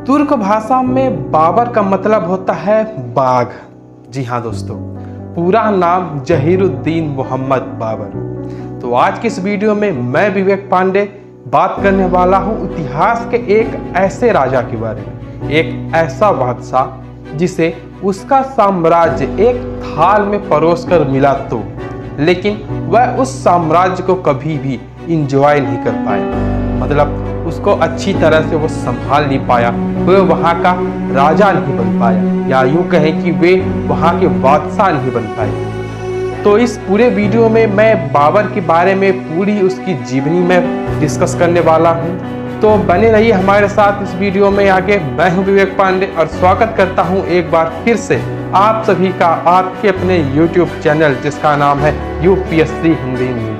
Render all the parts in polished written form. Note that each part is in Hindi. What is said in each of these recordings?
तुर्क भाषा में बाबर का मतलब होता है बाघ। जी हाँ दोस्तों, पूरा नाम जहीरुद्दीन मोहम्मद बाबर। तो आज के इस वीडियो में मैं विवेक पांडे बात करने वाला हूँ इतिहास के एक ऐसे राजा के बारे में, एक ऐसा बादशाह जिसे उसका साम्राज्य एक थाल में परोसकर मिला तो, लेकिन वह उस साम्राज्य को कभी भी इंजॉय नहीं कर पाया। मतलब उसको अच्छी तरह से वो संभाल नहीं पाया, वह वहाँ का राजा नहीं बन पाया, या यूं कहें कि वे वहाँ के बादशाह नहीं बन पाए। तो इस पूरे वीडियो में मैं बाबर के बारे में पूरी उसकी जीवनी में डिस्कस करने वाला हूँ। तो बने रहिए हमारे साथ इस वीडियो में आगे। मैं हूँ विवेक पांडे और स्वागत करता हूँ एक बार फिर से आप सभी का आपके अपने YouTube चैनल जिसका नाम है UPSC हिंदी मीडिया।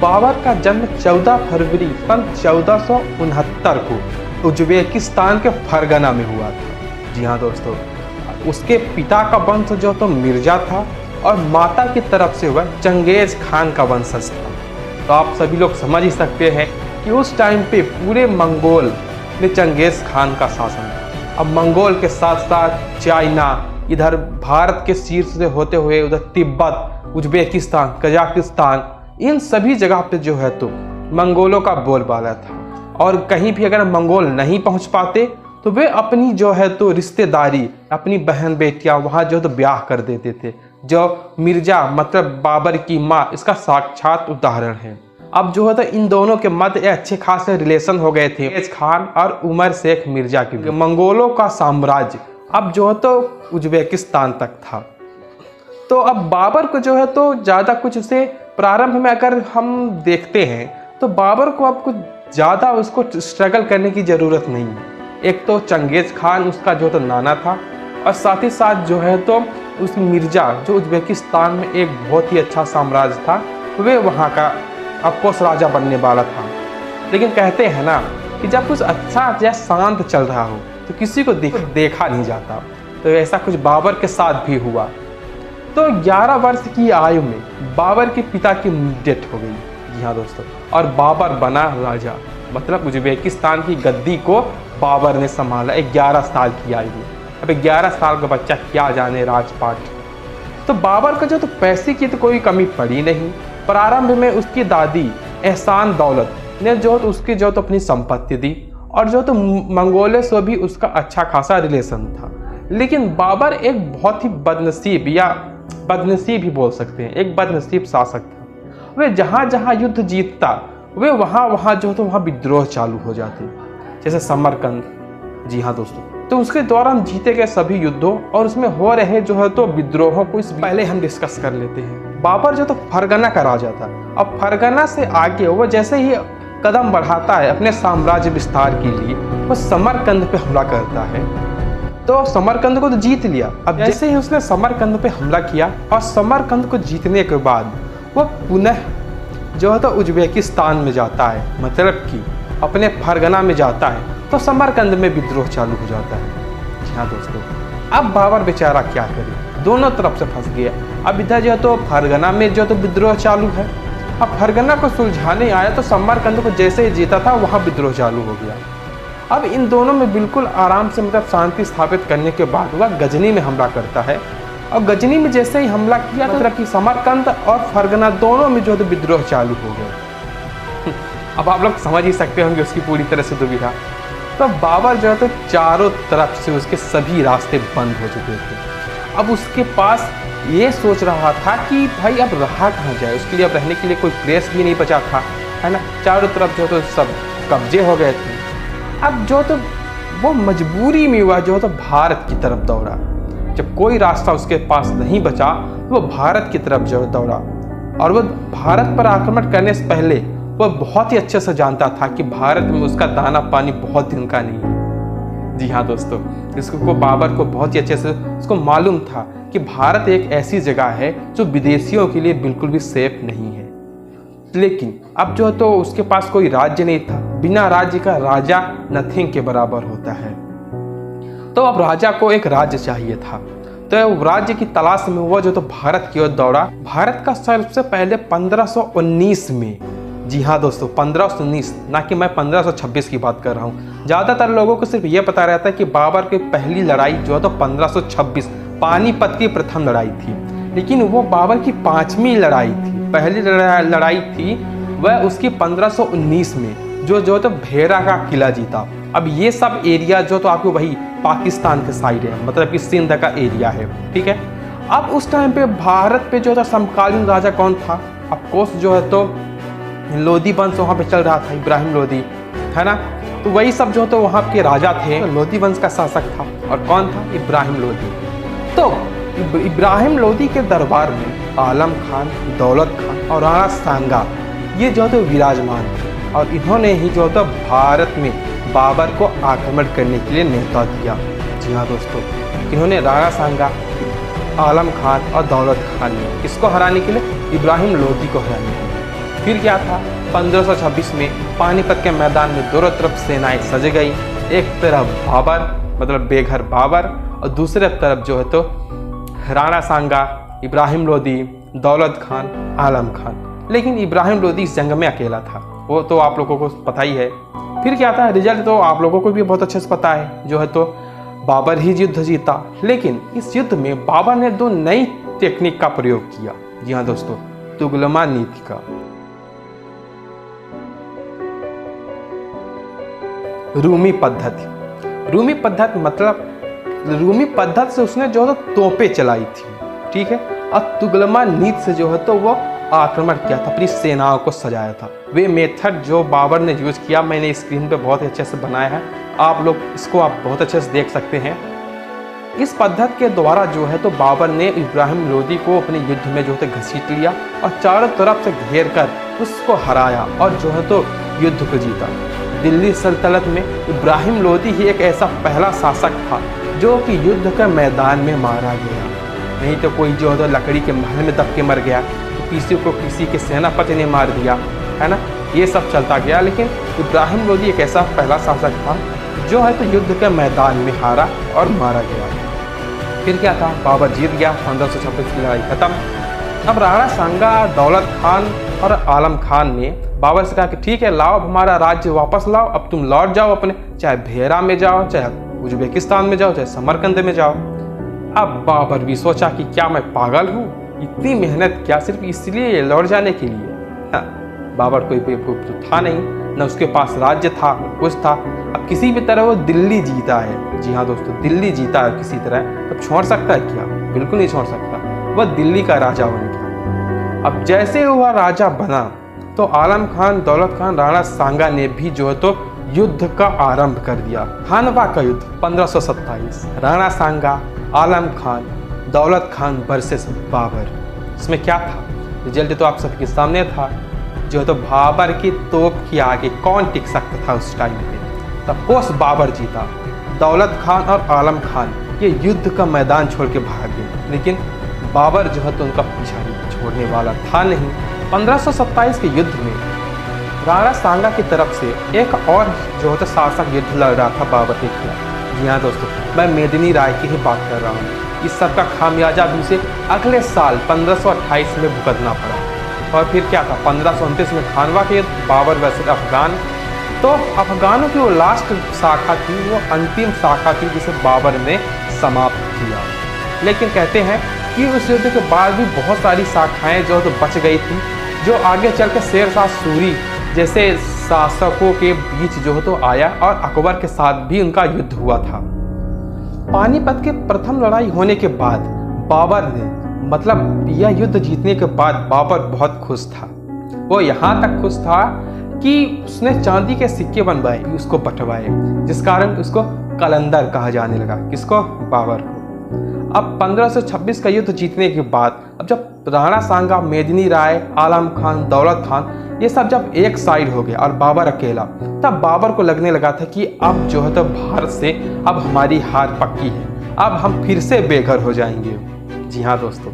बाबर का जन्म 14 फरवरी सन 1469 को उज्बेकिस्तान के फरगना में हुआ था। जी हाँ दोस्तों, उसके पिता का वंश जो तो मिर्जा था और माता की तरफ से वह चंगेज खान का वंशज था। तो आप सभी लोग समझ ही सकते हैं कि उस टाइम पे पूरे मंगोल में चंगेज खान का शासन था। अब मंगोल के साथ साथ चाइना, इधर भारत के शीर्ष से होते हुए उधर तिब्बत, उज्बेकिस्तान, कजाकिस्तान, इन सभी जगह पे जो है तो मंगोलों का बोलबाला था। और कहीं भी अगर मंगोल नहीं पहुंच पाते तो वे अपनी जो है तो रिश्तेदारी, अपनी बहन बेटियां वहां जो है तो ब्याह कर देते थे। जो मिर्जा मतलब बाबर की माँ इसका साक्षात उदाहरण है। अब जो है तो इन दोनों के मध्य अच्छे खासे रिलेशन हो गए थे चंगेज खान और उमर शेख मिर्जा के। मंगोलों का साम्राज्य अब जो है तो उज्बेकिस्तान तक था। तो अब बाबर को जो है तो ज़्यादा कुछ उसे प्रारंभ में अगर हम देखते हैं तो बाबर को अब कुछ ज़्यादा उसको स्ट्रगल करने की ज़रूरत नहीं है। एक तो चंगेज खान उसका जो तो नाना था, और साथ ही साथ जो है तो उस मिर्जा जो उज्बेकिस्तान में एक बहुत ही अच्छा साम्राज्य था, वे वहाँ का अफकोर्स राजा बनने वाला था। लेकिन कहते हैं ना कि जब कुछ अच्छा या शांत चल रहा हो तो किसी को देखा नहीं जाता। तो ऐसा कुछ बाबर के साथ भी हुआ। तो 11 वर्ष की आयु में बाबर के पिता की डेथ हो गई। जी हाँ दोस्तों, और बाबर बना राजा। मतलब उज्बेकिस्तान की गद्दी को बाबर ने संभाला 11 साल की आयु में। अब 11 साल का बच्चा क्या जाने राजपाट। तो बाबर का जो तो पैसे की तो कोई कमी पड़ी नहीं। प्रारंभ में उसकी दादी एहसान दौलत ने जो तो उसकी जो तो अपनी संपत्ति दी, और जो तो मंगोलों से भी उसका अच्छा खासा रिलेशन था। लेकिन बाबर एक बहुत ही बदनसीब, या बदनसीब ही बोल सकते हैं, एक बदनसीब शासक था। वे जहाँ जहाँ युद्ध जीतता वे वहाँ जो तो वहाँ विद्रोह चालू हो जाते, जैसे समरकंद। जी हाँ दोस्तों, तो उसके दौरान जीते गए सभी युद्धों और उसमें हो रहे जो है तो विद्रोहों को इस पहले हम डिस्कस कर लेते हैं। बाबर जो तो फरगना का राजा था। अब फरगना से आगे वो जैसे ही कदम बढ़ाता है अपने साम्राज्य विस्तार के लिए, वो समरकंद पे हमला करता है। तो समरकंद को तो जीत लिया। अब जैसे ही उसने समरकंद पे हमला किया और समरकंद को जीतने के बाद वो पुनः जो है तो उज्बेकिस्तान में जाता है, मतलब कि अपने फरगना में जाता है। तो समरकंद में विद्रोह चालू हो जाता है। जी हाँ दोस्तों, अब बाबर बेचारा क्या करे, दोनों तरफ से फंस गया। अब इधर जो है तो फरगना में जो तो विद्रोह चालू है। अब फरगना को सुलझाने आया तो समरकंद को जैसे ही जीता था वहाँ विद्रोह चालू हो गया। अब इन दोनों में बिल्कुल आराम से मतलब शांति स्थापित करने के बाद वह गजनी में हमला करता है। और गजनी में जैसे ही हमला किया तो मतलब कि समरकंद और फरगना दोनों में जो है विद्रोह चालू हो गए। अब आप लोग समझ ही सकते होंगे उसकी पूरी तरह से दुविधा। तो बाबर जो है तो चारों तरफ से उसके सभी रास्ते बंद हो चुके थे। अब उसके पास ये सोच रहा था कि भाई अब रहा कहाँ जाए। उसके लिए अब रहने के लिए कोई प्लेस भी नहीं बचा था, है ना। चारों तरफ जो तो सब कब्जे हो गए थे। अब जो तो वो मजबूरी में हुआ जो तो भारत की तरफ दौड़ा। जब कोई रास्ता उसके पास नहीं बचा वो भारत की तरफ जो दौड़ा। और वो भारत पर आक्रमण करने से पहले वो बहुत ही अच्छे से जानता था कि भारत में उसका दाना पानी बहुत दिन का नहीं है। जी हाँ दोस्तों, इसको बाबर को बहुत ही अच्छे से उसको मालूम था कि भारत एक ऐसी जगह है जो विदेशियों के लिए बिल्कुल भी सेफ नहीं है। लेकिन अब जो तो उसके पास कोई राज्य नहीं था। बिना राज्य का राजा नथिंग के बराबर होता है। तो अब राजा को एक राज्य चाहिए था। तो राज्य की तलाश में वो जो तो भारत की ओर दौड़ा। भारत का सबसे पहले 1519 में, जी हाँ दोस्तों 1519, ना कि मैं 1526 की बात कर रहा हूँ। ज़्यादातर लोगों को सिर्फ ये पता रहता है कि बाबर की पहली लड़ाई जो है तो 1526 पानीपत की प्रथम लड़ाई थी, लेकिन वो बाबर की 5वीं लड़ाई थी। पहली लड़ाई थी वह उसकी 1519 में जो तो भेरा का किला जीता। अब ये सब एरिया जो तो आपको वही पाकिस्तान के साइड है, मतलब कि सिंध का एरिया है, ठीक है। अब उस टाइम पे भारत पे जो था समकालीन राजा कौन था? ऑफकोर्स जो है तो लोधी वंश वहाँ पे चल रहा था, इब्राहिम लोधी, है ना। तो वही सब जो तो वहाँ के राजा थे, लोधी वंश का शासक था। और कौन था? इब्राहिम लोधी। तो इब्राहिम लोधी के दरबार में आलम खान, दौलत खान और राणा सांगा ये जो तो विराजमान थे, और इन्होंने ही जो तो भारत में बाबर को आक्रमण करने के लिए न्योता दिया। जी हाँ दोस्तों, इन्होंने राणा सांगा, आलम खान और दौलत खान ने किसको हराने के लिए? इब्राहिम लोधी को हराने के लिए। फिर क्या था? 1526 में पानीपत के मैदान में दोनों तरफ सेनाएं सज गई। एक तरफ बाबर मतलब बेघर बाबर, और दूसरे तरफ जो है तो राणा सांगा, इब्राहिम लोधी, दौलत खान, आलम खान। लेकिन इब्राहिम लोधी इस जंग में अकेला था, वो तो आप लोगों को पता ही है। फिर क्या था? रिजल्ट तो आप लोगों को भी बहुत अच्छे से पता है, जो है तो बाबर ही युद्ध जीता। लेकिन इस युद्ध में बाबर ने 2 नई टेक्निक का प्रयोग किया। जी हाँ दोस्तों, तुगलमा नीति का। रूमी पद्धति। रूमी पद्धति मतलब रूमी पद्धति से उसने जो है तो तोपें चलाई थी, ठीक है। और तुगलमा नीति से जो है तो वो आक्रमण किया था, अपनी सेनाओं को सजाया था। वे मेथड जो बाबर ने यूज किया मैंने स्क्रीन पे बहुत अच्छे से बनाया है, आप लोग इसको आप बहुत अच्छे से देख सकते हैं। इस पद्धति के द्वारा जो है तो बाबर ने इब्राहिम लोधी को अपने युद्ध में जो है घसीट लिया और चारों तरफ से घेर कर उसको हराया और जो है तो युद्ध को जीता। दिल्ली सल्तनत में इब्राहिम लोधी ही एक ऐसा पहला शासक था जो कि युद्ध के मैदान में मारा गया। नहीं तो कोई जो है तो लकड़ी के महल में दब के मर गया, तो किसी को किसी के सेनापति ने मार दिया, है ना, ये सब चलता गया। लेकिन इब्राहिम लोधी एक ऐसा पहला शासक था जो है तो युद्ध के मैदान में हारा और मारा गया। फिर क्या था? बाबर जीत गया, 1526 की लड़ाई खत्म। अब राणा सांगा, दौलत खान और आलम खान ने बाबर से कहा कि ठीक है, लाओ हमारा राज्य वापस लाओ, अब तुम लौट जाओ अपने, चाहे भेरा में जाओ, चाहे उज्बेकिस्तान में जाओ, चाहे समरकंद में जाओ। अब बाबर भी सोचा कि क्या मैं पागल हूँ, इतनी मेहनत क्या सिर्फ इसलिए लौट जाने के लिए? बाबर कोई बेवकूफ़ तो था नहीं, न उसके पास राज्य था, कुछ था। अब किसी भी तरह वो दिल्ली जीता है। जी हाँ दोस्तों, दिल्ली जीता है किसी तरह। अब छोड़ सकता है क्या? बिल्कुल नहीं छोड़ सकता। वह दिल्ली का राजा बन गया। अब जैसे वह राजा बना तो आलम खान, दौलत खान, राणा सांगा ने भी जो है तो युद्ध का आरंभ कर दिया। खानवा का युद्ध 1527, राणा सांगा, आलम खान, दौलत खान वर्सेस बाबर। इसमें क्या था? रिजल्ट तो आप सबके सामने था। जो तो बाबर की तोप के आगे कौन टिक सकता था उस टाइम पे? तब कोस बाबर जीता। दौलत खान और आलम खान ये युद्ध का मैदान छोड़ के भाग गए, लेकिन बाबर जो है तो उनका पीछा छोड़ने वाला था नहीं। 1527 के युद्ध में राणा सांगा की तरफ से एक और जो है तो शासक युद्ध लड़ रहा था बाबर के खिलाफ। जी हाँ दोस्तों, मैं मेदिनी राय की ही बात कर रहा हूँ। इस सब का खामियाजा भी उसे अगले साल 1528 में भुगतना पड़ा। और फिर क्या था? 1529 में खानवा के युद्ध, बाबर वर्सेस अफगान। तो अफगानों की वो लास्ट शाखा थी, वो अंतिम शाखा थी जिसे बाबर ने समाप्त किया। लेकिन कहते हैं कि उस युद्ध के बाद भी बहुत सारी शाखाएं जो तो बच गई थी, जो आगे चल के शेर शाह सूरी जैसे शासकों के बीच जो है तो आया और अकबर के साथ भी उनका युद्ध हुआ था। पानीपत के प्रथम लड़ाई होने के बाद बाबर ने मतलब यह युद्ध जीतने के बाद बाबर बहुत खुश था। वो यहाँ तक खुश था कि उसने चांदी के सिक्के बनवाए, उसको बंटवाए, जिस कारण उसको कलंदर कहा जाने लगा। किसको? बाबर को। अब 1526 का युद्ध जीतने के बाद अब जब राणा सांगा, मेदिनी राय, आलम खान, दौलत खान ये सब जब एक साइड हो गए और बाबर अकेला, तब बाबर को लगने लगा था कि अब जो है तो भारत से अब हमारी हार पक्की है, अब हम फिर से बेघर हो जाएंगे। जी हाँ दोस्तों,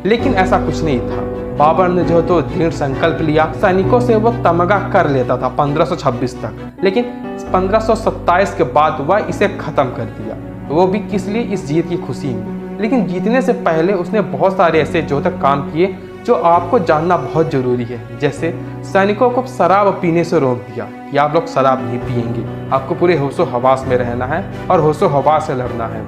लेकिन ऐसा कुछ नहीं था। बाबर ने जो तो दृढ़ संकल्प लिया, सैनिकों से वो तमगा कर लेता था 1526 तक, लेकिन 1527 के बाद वह इसे खत्म कर दिया। वो भी किस लिए? इस जीत की खुशी में। लेकिन जीतने से पहले उसने बहुत सारे ऐसे जोधक काम किए जो आपको जानना बहुत जरूरी है। जैसे सैनिकों को शराब पीने से रोक दिया कि आप लोग शराब नहीं पिएंगे, आपको पूरे होशो हवास में रहना है और होशो हवास से लड़ना है।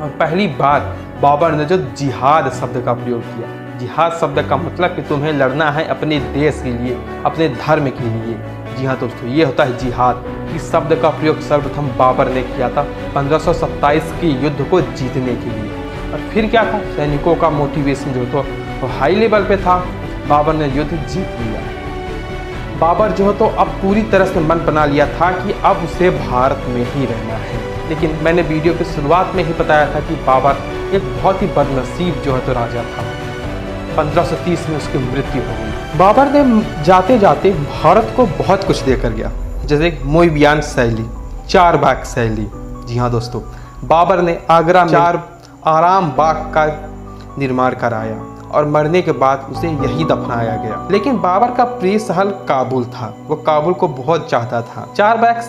और पहली बार बाबर ने जो जिहाद शब्द का प्रयोग किया, जिहाद शब्द का मतलब कि तुम्हें लड़ना है अपने देश के लिए, अपने धर्म के लिए। जी हाँ दोस्तों, ये होता है जिहाद। इस शब्द का प्रयोग सर्वप्रथम बाबर ने किया था 1527 के युद्ध को जीतने के लिए। और फिर क्या था, सैनिकों का मोटिवेशन जो था वो हाई लेवल पे था, बाबर ने युद्ध जीत लिया। बाबर जो है तो अब पूरी तरह से मन बना लिया था कि अब उसे भारत में ही रहना है। लेकिन मैंने वीडियो की शुरुआत में ही बताया था कि बाबर एक बहुत ही बदनसीब जो है तो राजा था। 1530 में उसकी मृत्यु हो गई। बाबर ने जाते जाते भारत को बहुत कुछ देकर गया, जैसे मोइबियान शैली, चार बाग शैली। जी हाँ दोस्तों, बाबर ने आगरा में 4 आराम बाग का निर्माण कराया और मरने के बाद उसे यही दफनाया गया। लेकिन बाबर का प्रिय शहर काबुल था, वो काबुल को बहुत चाहता था। चार बाग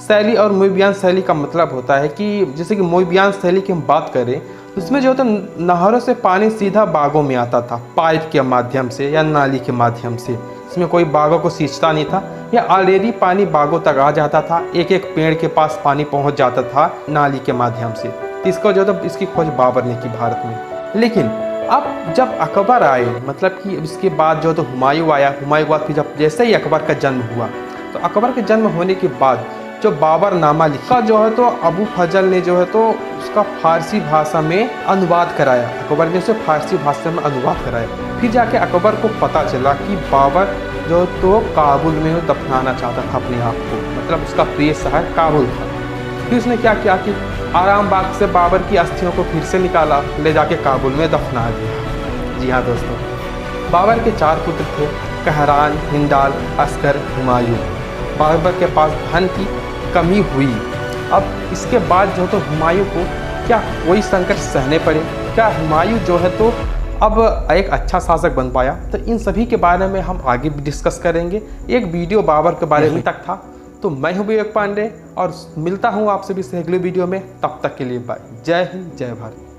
शैली और मोइबियान शैली का मतलब होता है कि जैसे कि मोइबियान शैली की हम बात करें तो उसमें जो होता नहरों से पानी सीधा बागों में आता था, पाइप के माध्यम से या नाली के माध्यम से। इसमें कोई बागों को सींचता नहीं था, या ऑलरेडी पानी बागों तक आ जाता था, एक एक पेड़ के पास पानी पहुंच जाता था नाली के माध्यम से। इसको जो तो इसकी खोज बाबर ने की भारत में। लेकिन अब जब अकबर आए, मतलब कि इसके बाद जो तो हुमायूं आया, हुमायूं के बाद फिर जब जैसे ही अकबर का जन्म हुआ, तो अकबर के जन्म होने के बाद जो बाबरनामा लिखा जो है तो अबू फजल ने जो है तो उसका फारसी भाषा में अनुवाद कराया। अकबर ने उसे फारसी भाषा में अनुवाद कराया। फिर जाके अकबर को पता चला कि बाबर जो तो काबुल में दफनाना चाहता था अपने आप को, मतलब उसका प्रिय शहर काबुल था। फिर उसने क्या किया कि आराम बाग से बाबर की अस्थियों को फिर से निकाला, ले जाके काबुल में दफना दिया। जी हाँ दोस्तों, बाबर के 4 पुत्र थे, कहरान, हिंदाल, अस्कर, हुमायूं। बाबर के पास धन की कमी हुई। अब इसके बाद जो तो हुमायूं को क्या कोई संकट सहने पड़े, क्या हुमायूं जो है तो अब एक अच्छा शासक बन पाया, तो इन सभी के बारे में हम आगे भी डिस्कस करेंगे। एक वीडियो बाबर के बारे में तक था। तो मैं हूं विवेक पांडे और मिलता हूं आपसे भी अगले वीडियो में। तब तक के लिए बाय। जय हिंद, जय भारत।